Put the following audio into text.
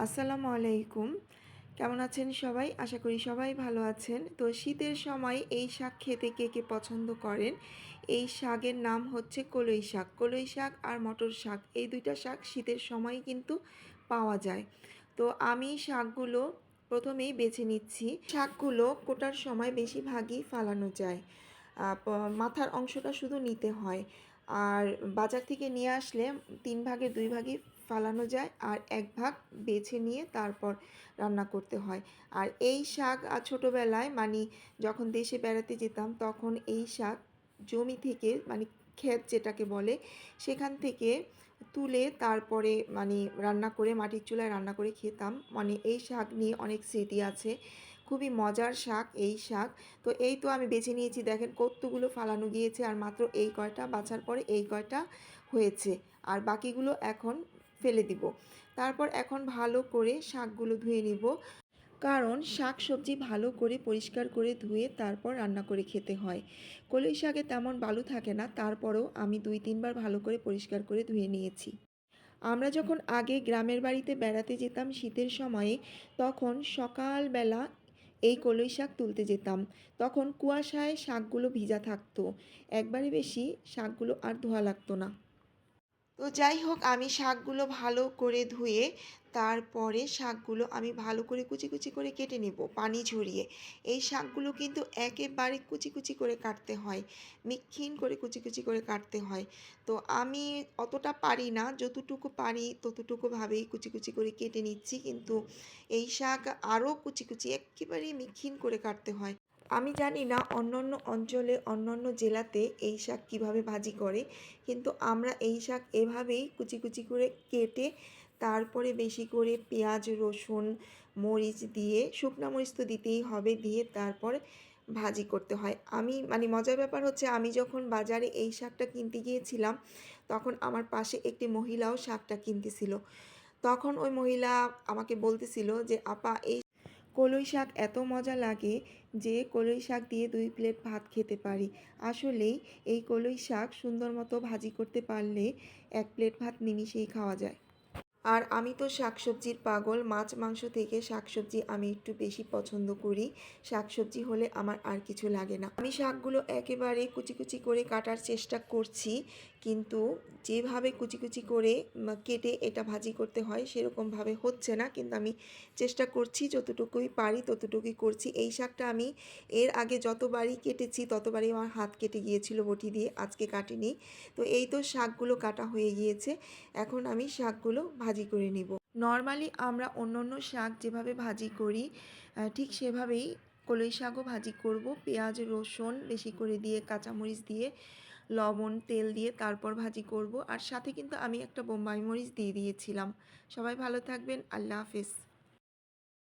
আসসালামু আলাইকুম। কেমন আছেন সবাই? আশা করি সবাই ভালো আছেন। তো শীতের সময় এই শাক খেতে কে কে পছন্দ করেন? এই শাকের নাম হচ্ছে কলই শাক। কলই শাক আর মটর শাক এই ২ টা শাক শীতের সময় কিন্তু পাওয়া যায়। তো আমি শাকগুলো প্রথমেই বেছে নিচ্ছি। শাকগুলো কোটার সময় বেশিরভাগই ফালানো যায়। আ প মাথার অংশটা শুধু নিতে হয়। আর বাজার থেকে নিয়ে আসলে ৩ ভাগের ২ ভাগই ফালানো যায় আর ১ ভাগ বেছে নিয়ে তারপর রান্না করতে হয়। আর এই শাক ছোটোবেলায় যখন দেশে বেড়াতে যেতাম তখন এই শাক জমি থেকে ক্ষেত যেটাকে বলে সেখান থেকে তুলে তারপরে রান্না করে মাটির চুলায় রান্না করে খেতাম। এই শাক নিয়ে অনেক স্মৃতি আছে। খুবই মজার শাক এই শাক। তো এই তো আমি বেছে নিয়েছি, দেখেন কতগুলো ফালানো গিয়েছে আর মাত্র এই কয়টা বাছার পরে এই কয়টা হয়েছে। আর বাকিগুলো এখন ফেলে দিব। তারপর এখন ভালো করে শাকগুলো ধুয়ে নিব। কারণ শাক সবজি ভালো করে পরিষ্কার করে ধুয়ে তারপর রান্না করে খেতে হয়। কলই শাকে তেমন বালু থাকে না, তারপরেও আমি ২-৩ বার ভালো করে পরিষ্কার করে ধুয়ে নিয়েছি। আমরা যখন আগে গ্রামের বাড়িতে বেড়াতে যেতাম শীতের সময়ে, তখন সকালবেলা এই কলই শাক তুলতে যেতাম। তখন কুয়াশায় শাকগুলো ভিজা থাকতো। একবারে বেশি শাকগুলো আর ধোয়া লাগতো না। তো যাই হোক, আমি শাকগুলো ভালো করে ধুয়ে তারপরে শাকগুলো আমি ভালো করে কুচি কুচি করে কেটে নেব পানি ঝরিয়ে। এই শাকগুলো কিন্তু একেবারে কুচি কুচি করে কাটতে হয়, মিক্ষিন করে কুচি কুচি করে কাটতে হয়। তো আমি অতটা পারি না, যতটুকু পারি ততটুকুভাবেই কুচি কুচি করে কেটে নিচ্ছি, কিন্তু এই শাক আরও কুচি কুচি একেবারেই মিক্ষিন করে কাটতে হয়। আমি জানি না অন্যান্য অঞ্চলে অন্যান্য জেলাতে এই শাক কীভাবে ভাজি করে, কিন্তু আমরা এই শাক এভাবেই কুচি কুচি করে কেটে তারপরে বেশি করে পেঁয়াজ রসুন মরিচ দিয়ে, শুকনা মরিচ তো দিতেই হবে, দিয়ে তারপরে ভাজি করতে হয়। আমি মজার ব্যাপার হচ্ছে, আমি যখন বাজারে এই শাকটা কিনতে গিয়েছিলাম তখন আমার পাশে একটি মহিলাও শাকটা কিনতেছিল। তখন ওই মহিলা আমাকে বলতেছিল যে, আপা এই কলই শাক এত মজা লাগে যে কলই শাক দিয়ে ২ প্লেট ভাত খেতে পারি। আসলেই এই কলই শাক সুন্দর মতো ভাজি করতে পারলে ১ প্লেট ভাত নিমিষেই খাওয়া যায়। আর আমি তো শাকসবজির পাগল। মাছ মাংস থেকে শাকসবজি আমি একটু বেশি পছন্দ করি। শাকসবজি হলে আমার আর কিছু লাগে না। আমি শাকগুলো একেবারে কুচি কুচি করে কাটার চেষ্টা করছি, কিন্তু যেভাবে কুচি কুচি করে কেটে এটা ভাজি করতে হয় সেরকমভাবে হচ্ছে না, কিন্তু আমি চেষ্টা করছি, যতটুকুই পারি ততটুকুই করছি। এই শাকটা আমি এর আগে যতবারই কেটেছি ততবারই আমার হাত কেটে গিয়েছিল বটি দিয়ে, আজকে কাটিনি। তো এই তো শাকগুলো কাটা হয়ে গিয়েছে, এখন আমি শাকগুলো ভাজি করে নিব। নর্মালি আমরা অন্য শাক যেভাবে ভাজি করি ঠিক সেভাবেই কলই শাকও ভাজি করব। পেঁয়াজ রসুন বেশি করে দিয়ে, কাঁচামরিচ দিয়ে, লবণ তেল দিয়ে তারপর ভাজি করব। আর সাথে কিন্তু আমি একটা বোম্বাই মরিচ দিয়ে দিয়েছিলাম। সবাই ভালো থাকবেন। আল্লাহ হাফেজ।